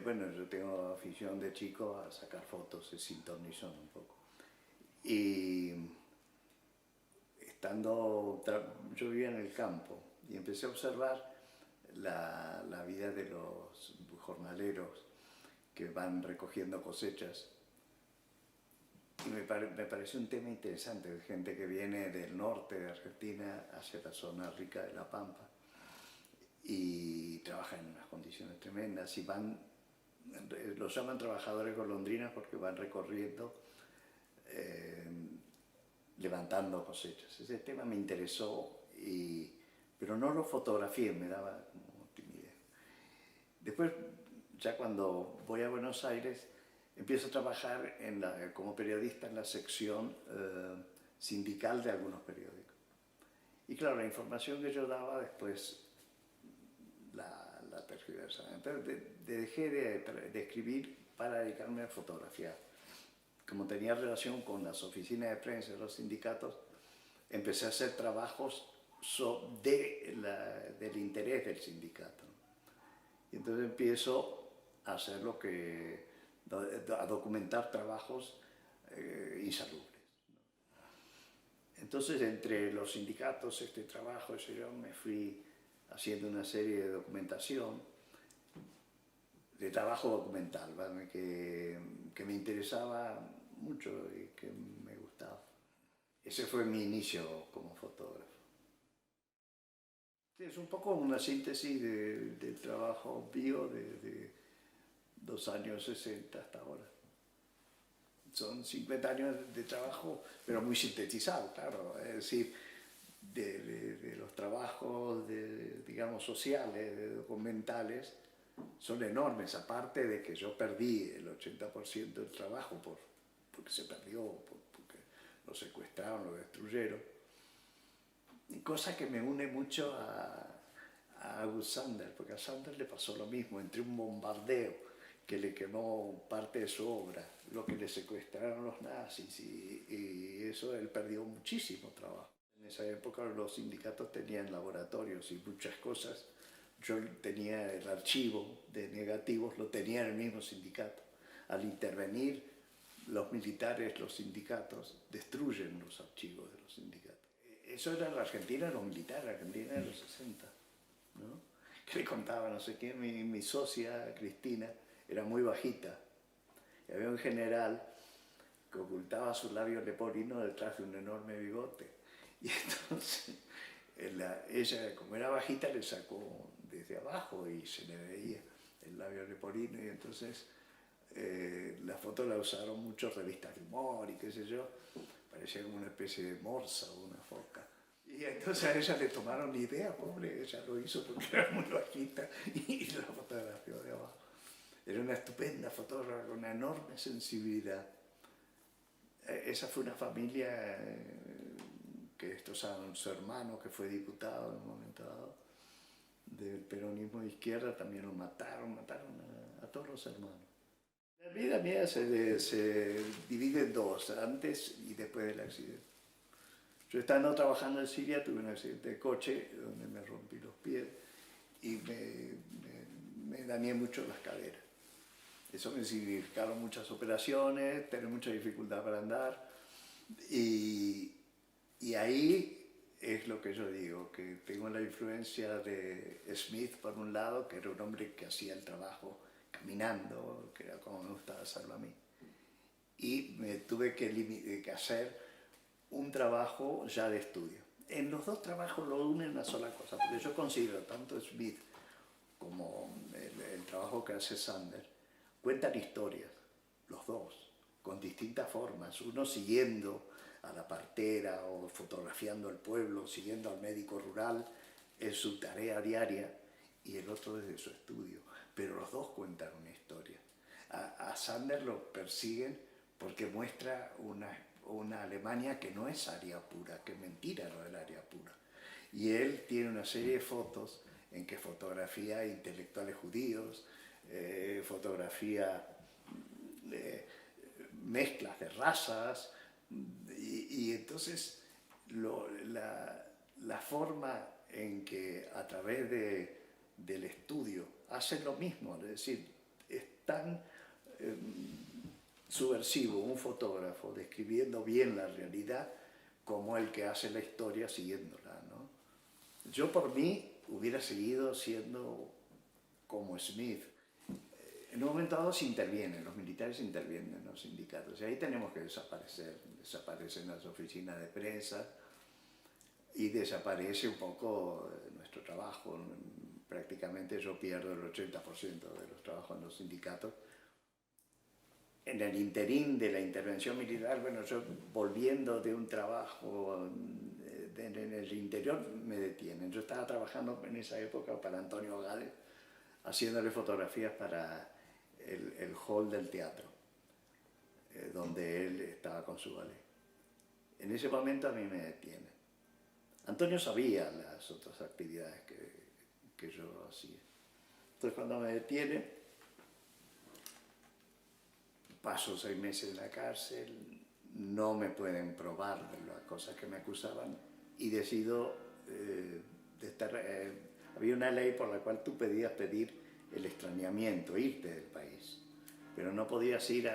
Bueno, yo tengo afición de chico a sacar fotos, es sin un poco. Y yo vivía en el campo y empecé a observar la vida de los jornaleros que van recogiendo cosechas. Y me pareció un tema interesante, de gente que viene del norte de Argentina hacia la zona rica de La Pampa y trabajan en unas condiciones tremendas y los llaman trabajadores golondrinas porque van recorriendo, eh, levantando cosechas. Ese tema me interesó, pero no lo fotografié, me daba como timidez. Después, ya cuando voy a Buenos Aires, empiezo a trabajar como periodista en la sección sindical de algunos periódicos. Y claro, la información que yo daba después la tergiversaban. Entonces dejé de escribir para dedicarme a fotografiar. Como tenía relación con las oficinas de prensa de los sindicatos, empecé a hacer trabajos del interés del sindicato. Y entonces empiezo a hacer a documentar trabajos insalubres. Entonces, entre los sindicatos, este trabajo, yo me fui haciendo una serie de documentación, de trabajo documental, ¿vale? que me interesaba mucho y que me gustaba. Ese fue mi inicio como fotógrafo. Sí, es un poco una síntesis del trabajo mío desde los años 60 hasta ahora. Son 50 años de trabajo, pero muy sintetizado, claro. Es decir, de los trabajos, digamos, sociales, documentales, son enormes, aparte de que yo perdí el 80% del trabajo porque se perdió, porque lo secuestraron, lo destruyeron. Cosa que me une mucho a August Sander, porque a Sander le pasó lo mismo, entre un bombardeo que le quemó parte de su obra, lo que le secuestraron los nazis, y eso él perdió muchísimo trabajo. En esa época los sindicatos tenían laboratorios y muchas cosas. Yo tenía el archivo de negativos, lo tenía en el mismo sindicato. Al intervenir los militares, los sindicatos, destruyen los archivos de los sindicatos. Eso era la Argentina, los militares, la Argentina de los 60, ¿no? Que le contaba, no sé qué, mi socia, Cristina, era muy bajita. Y había un general que ocultaba sus labios leporino detrás de un enorme bigote. Y entonces ella, como era bajita, le sacó desde abajo y se le veía el labio leporino. Y entonces la foto la usaron muchas revistas de humor y qué sé yo. Parecía como una especie de morsa o una foca. Y entonces a ella le tomaron idea, pobre, ella lo hizo porque era muy bajita y la fotografió de abajo. Era una estupenda fotógrafa con una enorme sensibilidad. Esa fue una familia que destrozaron. Su hermano, que fue diputado en un momento dado, del peronismo de izquierda, también lo mataron a todos los hermanos. La vida mía se divide en dos, antes y después del accidente. Yo estando trabajando en Siria tuve un accidente de coche donde me rompí los pies y me dañé mucho las caderas. Eso me significaron muchas operaciones, tener mucha dificultad para andar y ahí es lo que yo digo, que tengo la influencia de Smith por un lado, que era un hombre que hacía el trabajo caminando, que era como me gustaba hacerlo a mí, y me tuve que hacer un trabajo ya de estudio. En los dos trabajos lo une una sola cosa, porque yo considero tanto Smith como el trabajo que hace Sander, cuentan historias, los dos, con distintas formas, uno siguiendo a la partera o fotografiando el pueblo, siguiendo al médico rural en su tarea diaria, y el otro desde su estudio, pero los dos cuentan una historia. A Sander lo persiguen porque muestra una Alemania que no es aria pura, que es mentira lo del aria pura. Y él tiene una serie de fotos en que fotografía intelectuales judíos, fotografía mezclas de razas, y entonces la forma en que a través del estudio hacen lo mismo, es decir, tan subversivo un fotógrafo describiendo bien la realidad como el que hace la historia siguiéndola, ¿no? Yo por mí hubiera seguido siendo como Smith. En un momento dado se intervienen, los militares intervienen en los sindicatos y ahí tenemos que desaparecer. Desaparecen las oficinas de prensa y desaparece un poco nuestro trabajo. Prácticamente yo pierdo el 80% de los trabajos en los sindicatos. En el interín de la intervención militar, bueno, yo volviendo de un trabajo en el interior me detienen. Yo estaba trabajando en esa época para Antonio Gades, haciéndole fotografías para el hall del teatro, donde él estaba con su ballet. En ese momento a mí me detienen. Antonio sabía las otras actividades que yo hacía. Entonces cuando me detiene, paso 6 meses en la cárcel, no me pueden probar las cosas que me acusaban y decido había una ley por la cual tú podías pedir el extrañamiento, irte del país, pero no podías ir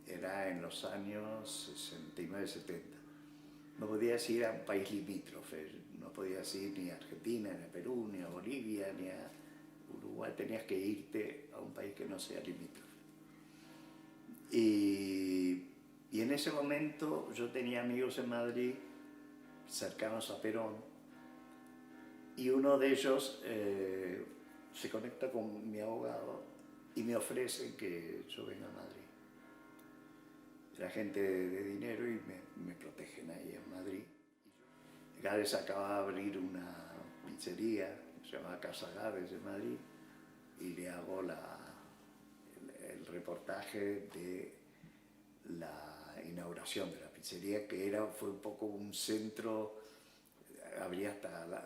era en los años 69-70, no podías ir a un país limítrofe, no podías ir ni a Argentina, ni a Perú, ni a Bolivia, ni a Uruguay, tenías que irte a un país que no sea limítrofe. Y en ese momento yo tenía amigos en Madrid cercanos a Perón y uno de ellos se conecta con mi abogado y me ofrece que yo venga a Madrid. Era gente de dinero y me protegen ahí en Madrid. Gades acaba de abrir una pizzería, se llama Casa Gades en Madrid, y le hago el reportaje de la inauguración de la pizzería, que fue un poco un centro, abría hasta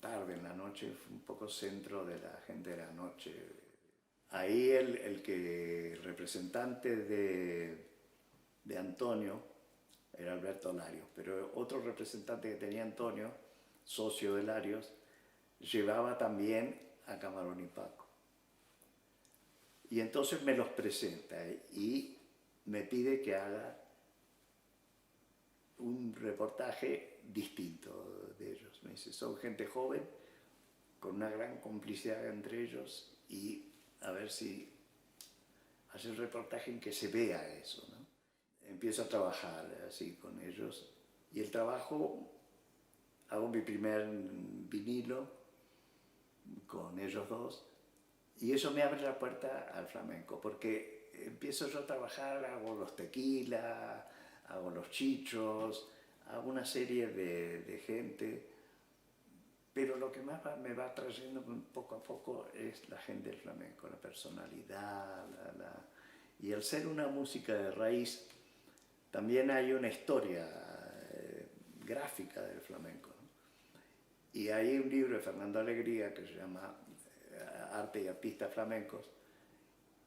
tarde en la noche, fue un poco centro de la gente de la noche. Ahí el representante de Antonio era Alberto Larios, pero otro representante que tenía Antonio, socio de Larios, llevaba también a Camarón y Paco. Y entonces me los presenta y me pide que haga un reportaje distinto de ellos. Me dice, son gente joven, con una gran complicidad entre ellos y a ver si hace un reportaje en que se vea eso, ¿no? Empiezo a trabajar así con ellos y el trabajo, hago mi primer vinilo con ellos dos y eso me abre la puerta al flamenco porque empiezo yo a trabajar, hago los tequilas, hago los chichos, hago una serie de gente, pero lo que más me va trayendo poco a poco es la gente del flamenco, la personalidad, y al ser una música de raíz, también hay una historia gráfica del flamenco, ¿no? Y hay un libro de Fernando Alegría que se llama Arte y Artistas Flamencos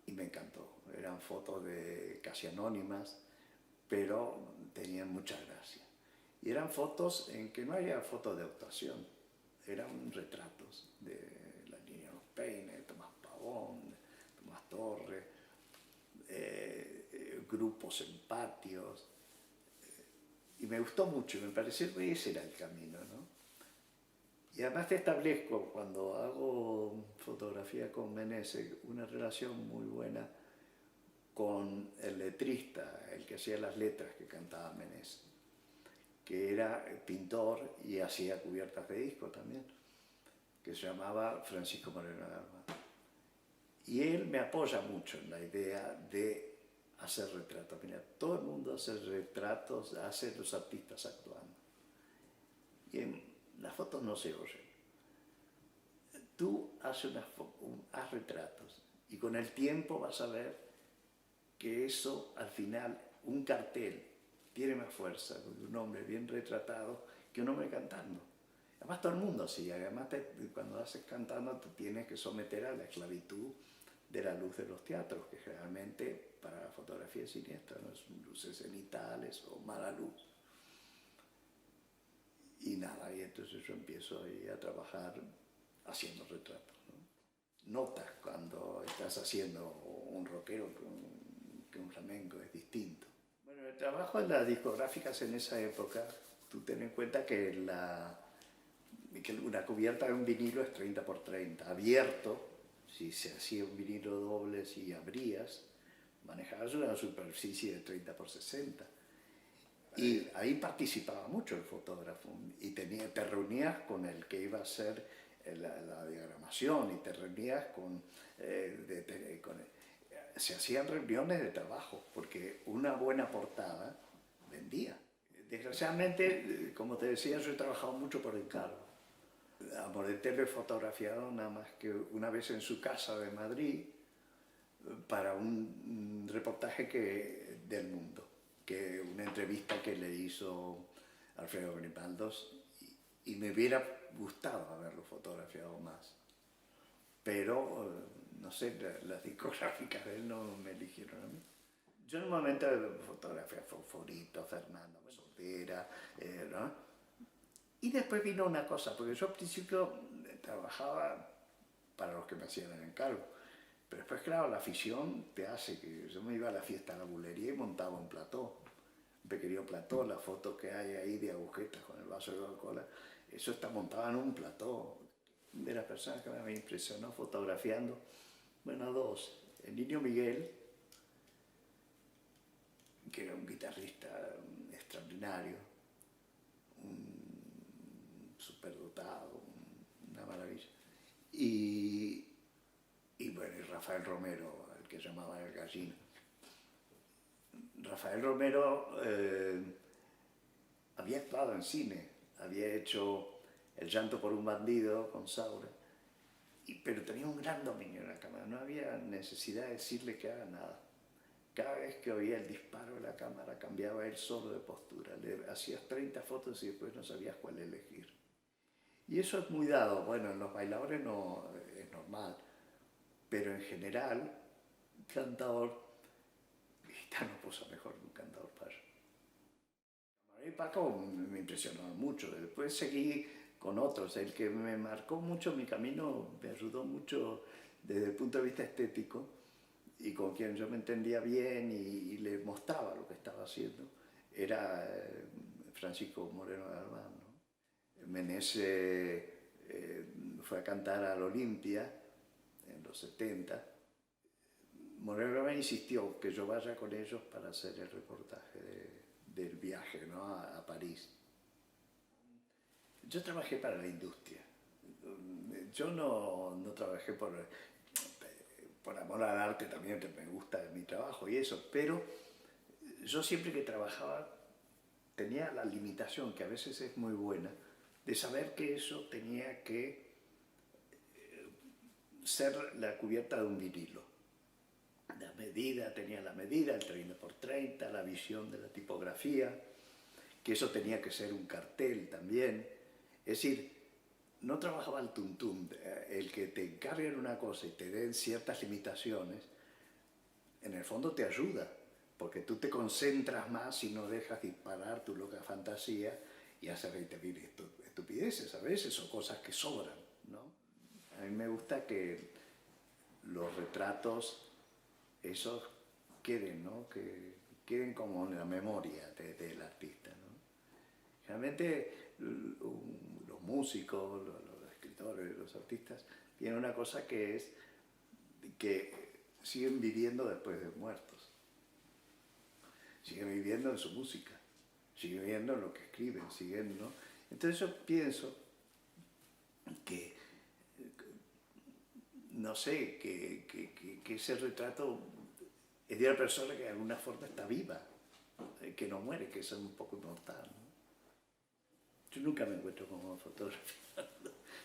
y me encantó. Eran fotos casi anónimas, pero tenían mucha gracia. Y eran fotos en que no había fotos de actuación, eran retratos de la línea Los Peines, Tomás Pavón, Tomás Torres, grupos en patios. Y me gustó mucho, me pareció que ese era el camino, ¿no? Y además te establezco, cuando hago fotografía con Meneses, una relación muy buena con el letrista, el que hacía las letras que cantaba Meneses, que era pintor y hacía cubiertas de disco también, que se llamaba Francisco Moreno Garma. Y él me apoya mucho en la idea de hacer retratos. Mira, todo el mundo hace retratos, hace los artistas actuando. Y en las fotos no se oyen. Tú haz retratos y con el tiempo vas a ver que eso, al final, un cartel tiene más fuerza con un hombre bien retratado que un hombre cantando. Además todo el mundo así, además cuando haces cantando te tienes que someter a la esclavitud de la luz de los teatros, que generalmente para la fotografía es siniestra, ¿no? Son luces cenitales o mala luz. Y nada, y entonces yo empiezo ahí a trabajar haciendo retratos, ¿no? notas cuando estás haciendo un rockero que un flamenco, es distinto. Bueno, el trabajo en las discográficas en esa época, tú ten en cuenta que, que una cubierta de un vinilo es 30 por 30, abierto, si se hacía un vinilo doble, si abrías, manejabas una superficie de 30 por 60. Y ahí participaba mucho el fotógrafo y te reunías con el que iba a hacer la diagramación y te reunías se hacían reuniones de trabajo porque una buena portada vendía. Desgraciadamente, como te decía, yo he trabajado mucho por encargo. A Moretel lo he fotografiado nada más que una vez en su casa de Madrid para un reportaje del Mundo, una entrevista que le hizo Alfredo Grimaldos y me hubiera gustado haberlo fotografiado más. Pero, no sé, las discográficas de él no me eligieron a mí. Yo en un momento fotografié a Fosforito, Fernando, Soltera, ¿no? Y después vino una cosa, porque yo al principio trabajaba para los que me hacían el encargo, pero después, claro, la afición te hace que yo me iba a la fiesta de la bulería y montaba un plató, un pequeño plató, la foto que hay ahí de agujetas con el vaso de Coca-Cola, eso está montado en un plató. De las personas que me impresionó fotografiando, bueno, dos, el Niño Miguel, que era un guitarrista extraordinario, un superdotado, una maravilla, y bueno, y Rafael Romero, el que llamaban el Gallino. Rafael Romero había actuado en cine, había hecho El llanto por un bandido con Saura, pero tenía un gran dominio en la cámara, no había necesidad de decirle que haga nada. Cada vez que oía el disparo de la cámara cambiaba él solo de postura, le hacías 30 fotos y después no sabías cuál elegir. Y eso es muy dado, bueno, en los bailadores no es normal, pero en general, cantador gitano posa mejor que un cantador payo. A mí Paco me impresionó mucho, después seguí con otros, el que me marcó mucho mi camino, me ayudó mucho desde el punto de vista estético y con quien yo me entendía bien y le mostraba lo que estaba haciendo, era Francisco Moreno de Albán, ¿no? Meneses fue a cantar al Olimpia en los 70. Moreno me insistió que yo vaya con ellos para hacer el reportaje del viaje, ¿no? a París. Yo trabajé para la industria. Yo no trabajé por amor al arte, también me gusta mi trabajo y eso, pero yo siempre que trabajaba tenía la limitación, que a veces es muy buena, de saber que eso tenía que ser la cubierta de un vinilo. La medida, tenía la medida, el 30 por 30, la visión de la tipografía, que eso tenía que ser un cartel también. Es decir, no trabajaba al tuntún, el que te encarguen una cosa y te den ciertas limitaciones, en el fondo te ayuda, porque tú te concentras más y no dejas disparar tu loca fantasía y hacer 20.000 estupideces a veces o cosas que sobran, ¿no? A mí me gusta que los retratos esos queden, ¿no? Que queden como en la memoria del artista, ¿no? Realmente los músicos, los escritores, los artistas tienen una cosa que es que siguen viviendo después de muertos, siguen viviendo en su música, siguen viviendo en lo que escriben, siguen, ¿no? Entonces yo pienso que no sé, que ese retrato es de una persona que de alguna forma está viva, que no muere, que es un poco inmortal, ¿no? Yo nunca me encuentro como fotógrafo,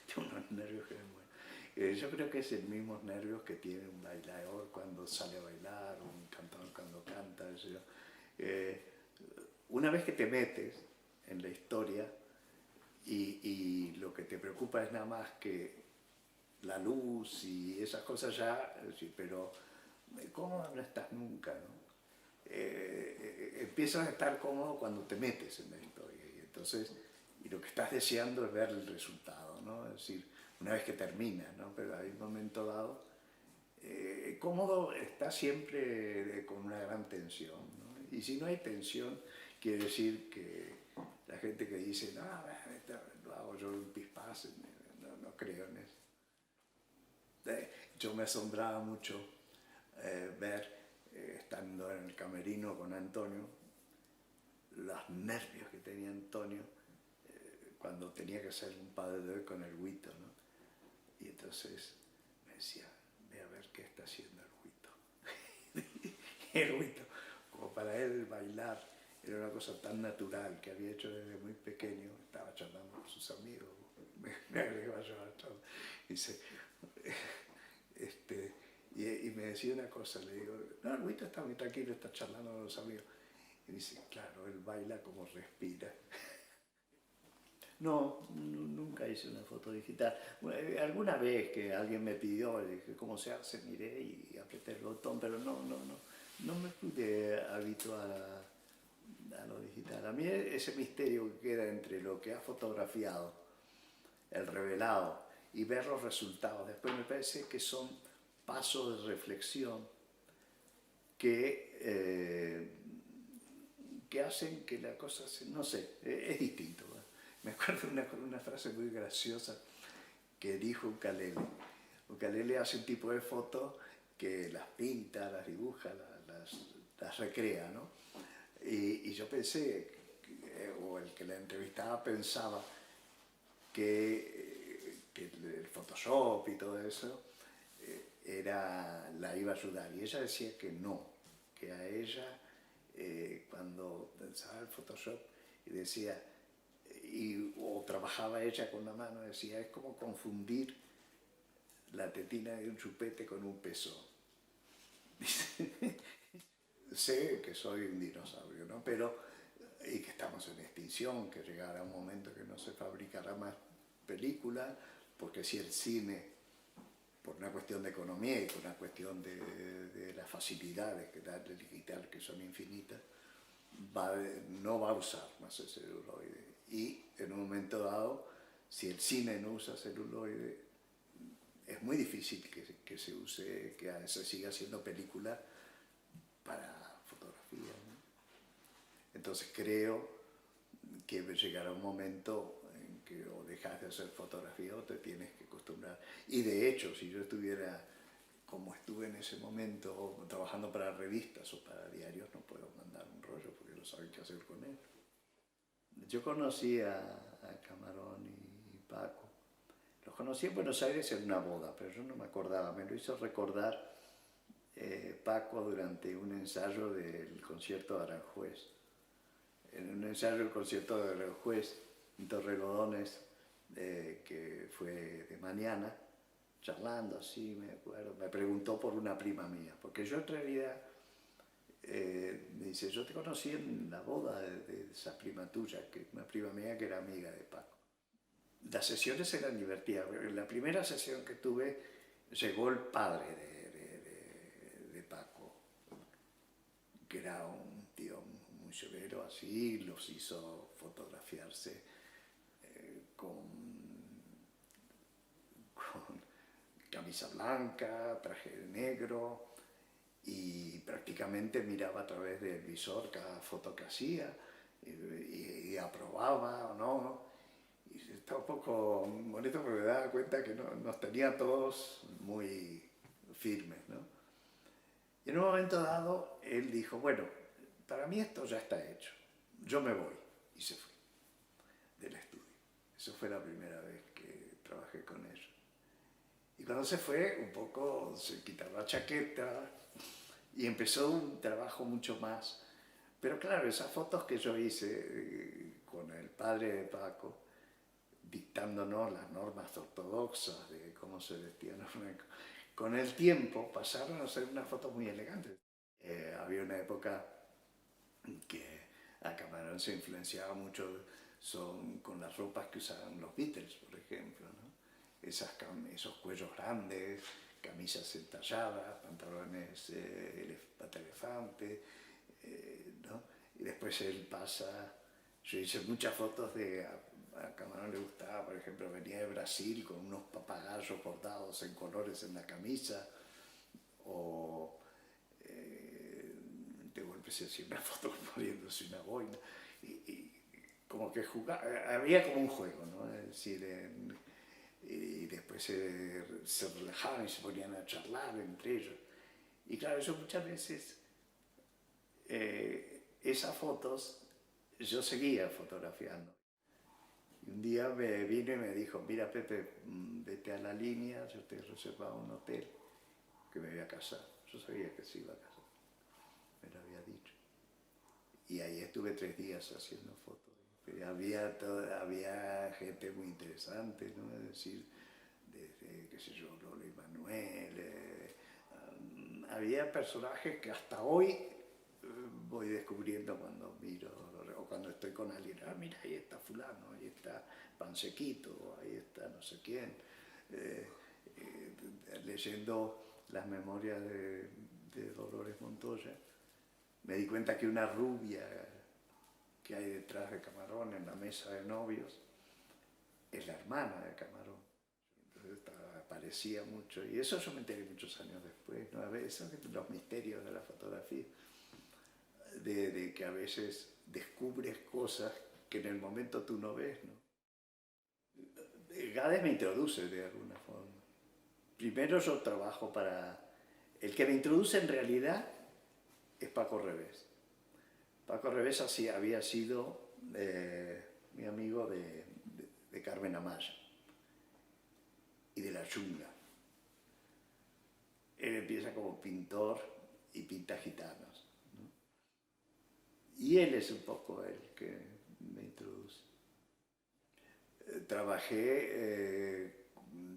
tengo unos nervios que me mueren. Yo creo que es el mismo nervios que tiene un bailador cuando sale a bailar, un cantador cuando canta, eso. Una vez que te metes en la historia y lo que te preocupa es nada más que la luz y esas cosas ya, sí, pero cómodo no estás nunca, ¿no? Empiezas a estar cómodo cuando te metes en la historia y entonces y lo que estás deseando es ver el resultado, ¿no? Es decir, una vez que termina, ¿no? Pero hay un momento dado, cómodo está siempre con una gran tensión, ¿no? Y si no hay tensión, quiere decir que la gente que dice, no, esto lo hago yo en pispás, no creo en eso. Yo me asombraba mucho ver, estando en el camerino con Antonio, los nervios que tenía Antonio cuando tenía que hacer un padre de hoy con el Huito, ¿no? Y entonces me decía, ve a ver qué está haciendo el Huito. El Huito, como para él bailar era una cosa tan natural que había hecho desde muy pequeño, estaba charlando con sus amigos, me agregó a llevar charla. Dice, y me decía una cosa, le digo, no, el Huito está muy tranquilo, está charlando con los amigos. Y dice, claro, él baila como respira. No, nunca hice una foto digital. Bueno, alguna vez que alguien me pidió, le dije, ¿cómo se hace? Miré y apreté el botón, pero no me pude habituar a lo digital. A mí ese misterio que queda entre lo que ha fotografiado, el revelado, y ver los resultados, después me parece que son pasos de reflexión que hacen que la cosa, no sé, es distinto. Me acuerdo una frase muy graciosa que dijo Ucalele. Ucalele hace un tipo de foto que las pinta, las dibuja, las recrea, ¿no? Y yo pensé, o el que la entrevistaba pensaba, que el Photoshop y todo eso la iba a ayudar. Y ella decía que no, que a ella, cuando pensaba el Photoshop y decía, o trabajaba ella con la mano, decía, es como confundir la tetina de un chupete con un pezón. Sé que soy un dinosaurio, ¿no? Y que estamos en extinción, que llegará un momento que no se fabricará más películas, porque si el cine, por una cuestión de economía y por una cuestión de las facilidades que da el digital, que son infinitas, no va a usar más el celuloide. Y en un momento dado, si el cine no usa celuloide, es muy difícil que se use, que se siga haciendo película para fotografía, ¿no? Entonces creo que llegará un momento en que o dejas de hacer fotografía o te tienes que acostumbrar. Y de hecho, si yo estuviera como estuve en ese momento trabajando para revistas o para diarios, no puedo mandar un rollo porque no saben qué hacer con él. Yo conocí a Camarón y Paco. Los conocí en Buenos Aires en una boda, pero yo no me acordaba. Me lo hizo recordar Paco durante un ensayo del concierto de Aranjuez. En un ensayo del concierto de Aranjuez en Torrelodones, que fue de mañana, charlando así, me acuerdo, me preguntó por una prima mía, porque yo en realidad, me dice, yo te conocí en la boda de esa prima tuya, que una prima mía que era amiga de Paco. Las sesiones eran divertidas. En la primera sesión que tuve llegó el padre de Paco, que era un tío muy severo así, los hizo fotografiarse con camisa blanca, traje negro, y prácticamente miraba a través del visor cada foto que hacía y aprobaba o no. Y estaba un poco bonito porque me daba cuenta que nos tenía todos muy firmes, ¿no? Y en un momento dado él dijo, bueno, para mí esto ya está hecho, yo me voy. Y se fue del estudio. Eso fue la primera vez que trabajé con él. Y cuando se fue, un poco se quitaba la chaqueta y empezó un trabajo mucho más. Pero claro, esas fotos que yo hice con el padre de Paco, dictándonos las normas ortodoxas de cómo se vestían los flamencos, con el tiempo pasaron a ser unas fotos muy elegantes. Había una época que a Camarón se influenciaba mucho con las ropas que usaban los Beatles, por ejemplo, ¿no? Esos cuellos grandes, camisas entalladas, pantalones pata elefante, ¿no? Y después él pasa, yo hice muchas fotos de A Camarón le gustaba, por ejemplo, venía de Brasil con unos papagayos bordados en colores en la camisa, o de golpe se hacía una foto poniéndose una boina, y como que jugaba, había como un juego, ¿no? Es decir, y después se relajaban y se ponían a charlar entre ellos. Y claro, yo muchas veces, esas fotos, yo seguía fotografiando. Y un día me vino y me dijo, mira Pepe, vete a la línea, yo te he reservado un hotel, que me voy a casar. Yo sabía que se iba a casar, me lo había dicho. Y ahí estuve 3 días haciendo fotos. Había gente muy interesante, ¿no? Es decir, desde, qué sé yo, Lola y Manuel, había personajes que hasta hoy voy descubriendo cuando miro, o cuando estoy con alguien, mira, ahí está fulano, ahí está Pansequito, ahí está no sé quién, leyendo las memorias de Dolores Montoya, me di cuenta que una rubia que hay detrás de Camarón en la mesa de novios es la hermana de Camarón. Entonces aparecía mucho, y eso yo me enteré muchos años después, ¿no? A veces los misterios de la fotografía, de que a veces descubres cosas que en el momento tú no ves, ¿no? Gades me introduce de alguna forma. Primero yo trabajo para... El que me introduce en realidad es Paco Revés. Paco Revés había sido mi amigo de Carmen Amaya y de la Yunga. Él empieza como pintor y pinta gitanos, ¿no? Y él es un poco el que me introduce. Trabajé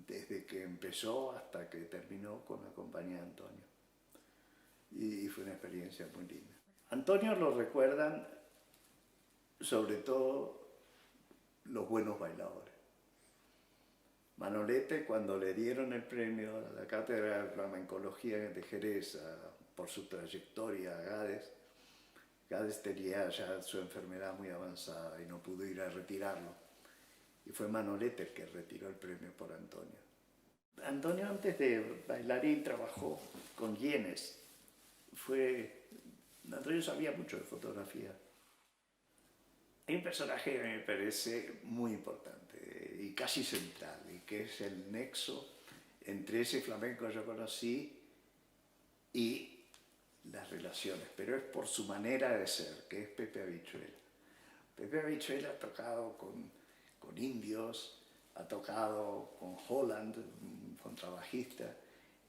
desde que empezó hasta que terminó con la compañía de Antonio. Y fue una experiencia muy linda. Antonio lo recuerdan sobre todo los buenos bailadores. Manolete, cuando le dieron el premio a la Cátedra de Flamencología de Jerez por su trayectoria a Gades, Gades tenía ya su enfermedad muy avanzada y no pudo ir a retirarlo. Y fue Manolete el que retiró el premio por Antonio. Antonio, antes de bailarín, trabajó con Yenes. Antonio sabía mucho de fotografía. Hay un personaje que me parece muy importante y casi central, y que es el nexo entre ese flamenco que yo conocí y las relaciones, pero es por su manera de ser, que es Pepe Habichuela. Pepe Habichuela ha tocado con indios, ha tocado con Holland, un contrabajista.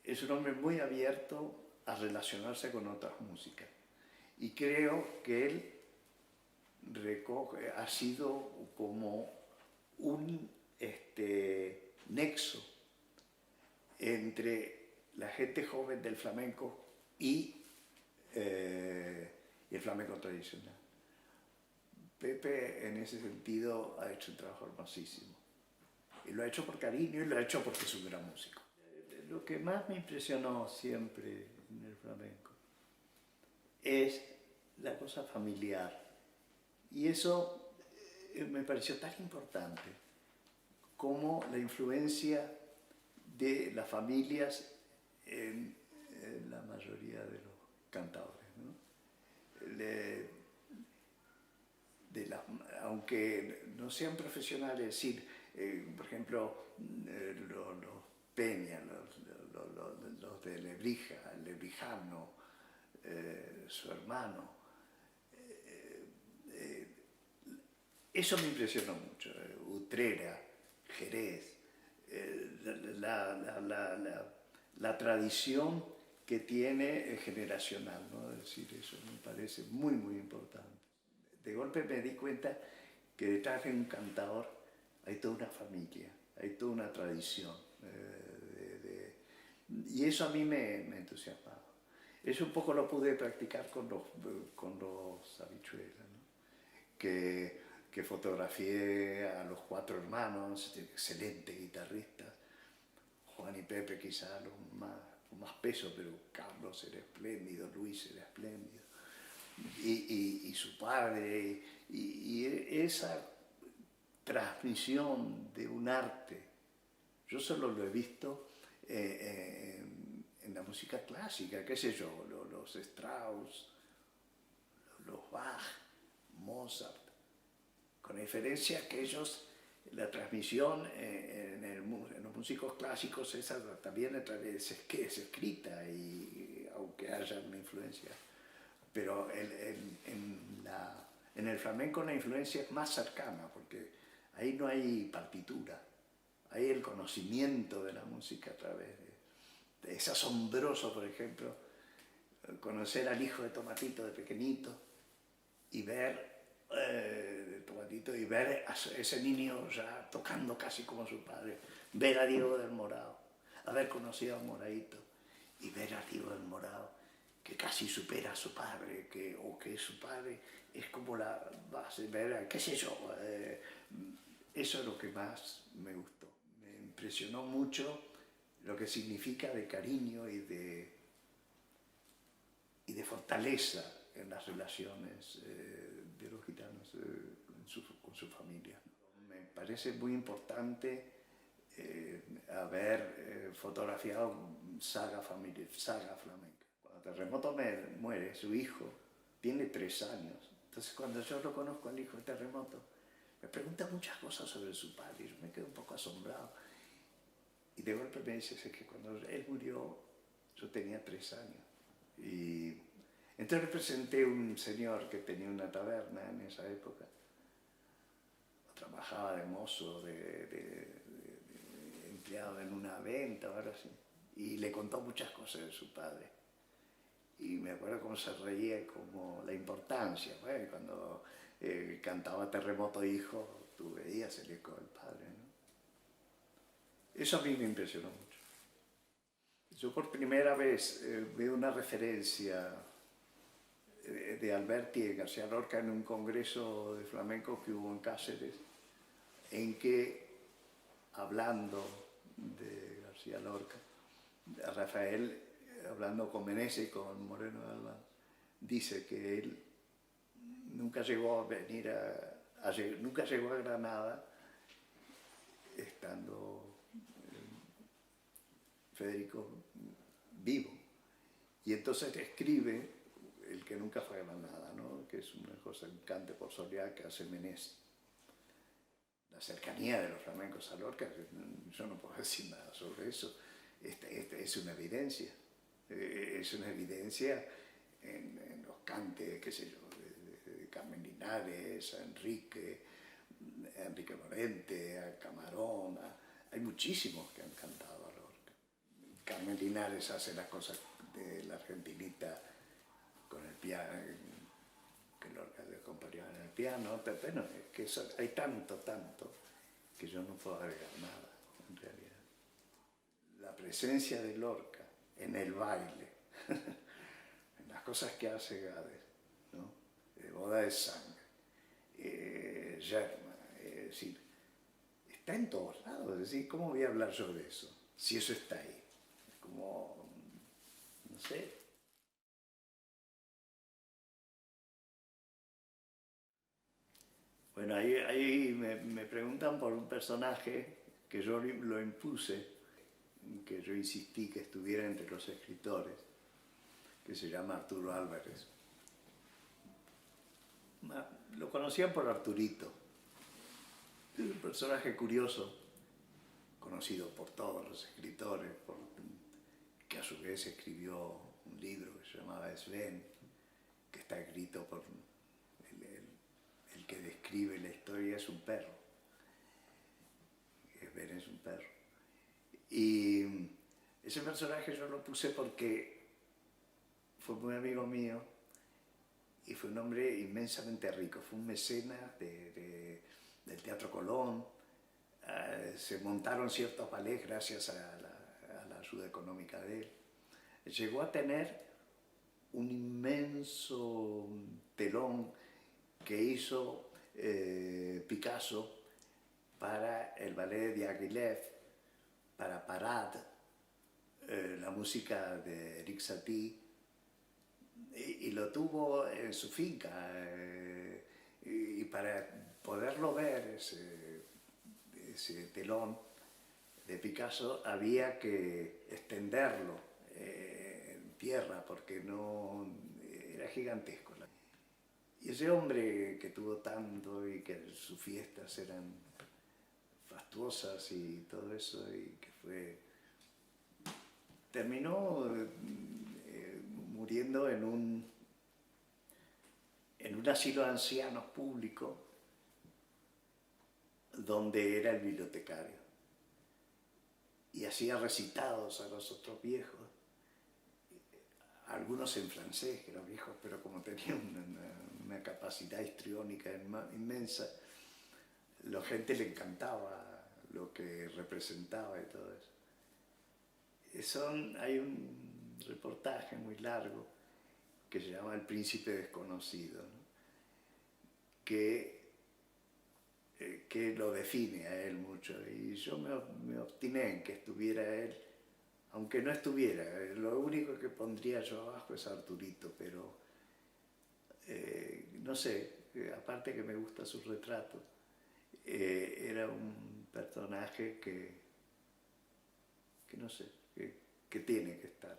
Es un hombre muy abierto a relacionarse con otras músicas. Y creo que él ha sido como un nexo entre la gente joven del flamenco y el flamenco tradicional. Pepe en ese sentido ha hecho un trabajo hermosísimo. Y lo ha hecho por cariño y lo ha hecho porque es un gran músico. Lo que más me impresionó siempre en el flamenco es la cosa familiar. Y eso me pareció tan importante como la influencia de las familias en la mayoría de los cantadores, ¿no? Aunque no sean profesionales, es decir, por ejemplo, los Peña, los de Lebrija, el lebrijano, su hermano. Eso me impresionó mucho. Utrera, Jerez, la tradición que tiene generacional, ¿no? Es decir, eso me parece muy, muy importante. De golpe me di cuenta que detrás de un cantador hay toda una familia, hay toda una tradición. Y eso a mí me entusiasmaba. Eso un poco lo pude practicar con los Habichuelas, ¿no? Que fotografié a los 4 hermanos, excelentes guitarristas. Juan y Pepe quizá con más peso, pero Carlos era espléndido, Luis era espléndido. Y su padre, y esa transmisión de un arte. Yo solo lo he visto en la música clásica, qué sé yo, los Strauss, los Bach, Mozart, con la diferencia que ellos, la transmisión en los músicos clásicos esa también es escrita, y aunque haya una influencia, pero en el flamenco la influencia es más cercana, porque ahí no hay partitura, hay el conocimiento de la música a través de... Es asombroso, por ejemplo, conocer al hijo de Tomatito de pequeñito y ver y ver a ese niño ya tocando casi como su padre, ver a Diego del Morao, haber conocido a Moraito y ver a Diego del Morao que casi supera a su padre, o que su padre es como la base, ver, qué sé yo, eso es lo que más me gustó. Me impresionó mucho lo que significa de cariño y de fortaleza en las relaciones de los gitanos con su familia. Me parece muy importante haber fotografiado saga flamenca. Cuando Terremoto muere, su hijo tiene 3 años. Entonces cuando yo lo conozco al hijo de Terremoto, me pregunta muchas cosas sobre su padre y yo me quedo un poco asombrado. Y de golpe me dice que cuando él murió yo tenía 3 años. Y entonces le presenté a un señor que tenía una taberna en esa época. Trabajaba de mozo, de empleado en una venta o algo así. Y le contó muchas cosas de su padre. Y me acuerdo cómo se reía, como la importancia. Bueno, cuando cantaba Terremoto Hijo, tú veías el eco del padre, ¿no? Eso a mí me impresionó mucho. Yo por primera vez veo una referencia de Alberti y García Lorca en un congreso de flamenco que hubo en Cáceres, en que, hablando de García Lorca, Rafael, hablando con Meneses y con Moreno de Alba, dice que él nunca llegó nunca llegó a Granada estando Federico vivo. Y entonces escribe El que nunca fue a Granada, ¿no? Que es una cosa, un cante por soleá que hace Meneses. La cercanía de los flamencos a Lorca, yo no puedo decir nada sobre eso, es una evidencia. Es una evidencia en los cantes, qué sé yo, de Carmen Linares, a Enrique Morente, a Camarón, hay muchísimos que han cantado a Lorca. Carmen Linares hace las cosas de la argentinita con el piano, que Lorca le acompañaba en el piano, pero bueno, es que hay tanto, que yo no puedo agregar nada, en realidad. La presencia de Lorca en el baile, en las cosas que hace Gades, ¿no? Boda de sangre, Yerma, es decir, está en todos lados, es decir, ¿cómo voy a hablar yo de eso? Si eso está ahí, como, no sé. Bueno, ahí me preguntan por un personaje que yo lo impuse, que yo insistí que estuviera entre los escritores, que se llama Arturo Álvarez. Lo conocían por Arturito. Es un personaje curioso, conocido por todos los escritores, que a su vez escribió un libro que se llamaba Sven, que está escrito por el que describe la historia, es un perro. Sven es un perro. Y ese personaje yo lo puse porque fue muy amigo mío y fue un hombre inmensamente rico. Fue un mecenas del Teatro Colón. Se montaron ciertos ballets gracias a la ayuda económica de él. Llegó a tener un inmenso telón que hizo Picasso para el ballet de Diaghilev, para Parade, la música de Eric Satie, y lo tuvo en su finca, y para poderlo ver ese telón de Picasso había que extenderlo en tierra porque no era gigantesco. Y ese hombre que tuvo tanto y que sus fiestas eran fastuosas y todo eso, y que terminó muriendo en un asilo de ancianos público donde era el bibliotecario y hacía recitados a los otros viejos, algunos en francés, que eran viejos, pero como tenían una capacidad histriónica inmensa, la gente le encantaba lo que representaba y todo eso. Hay un reportaje muy largo que se llama El Príncipe Desconocido, ¿no? que lo define a él mucho, y yo me obstiné en que estuviera él, aunque no estuviera. Lo único que pondría yo abajo es Arturito, pero no sé, aparte que me gusta su retrato, era un personaje que no sé, que tenía que estar.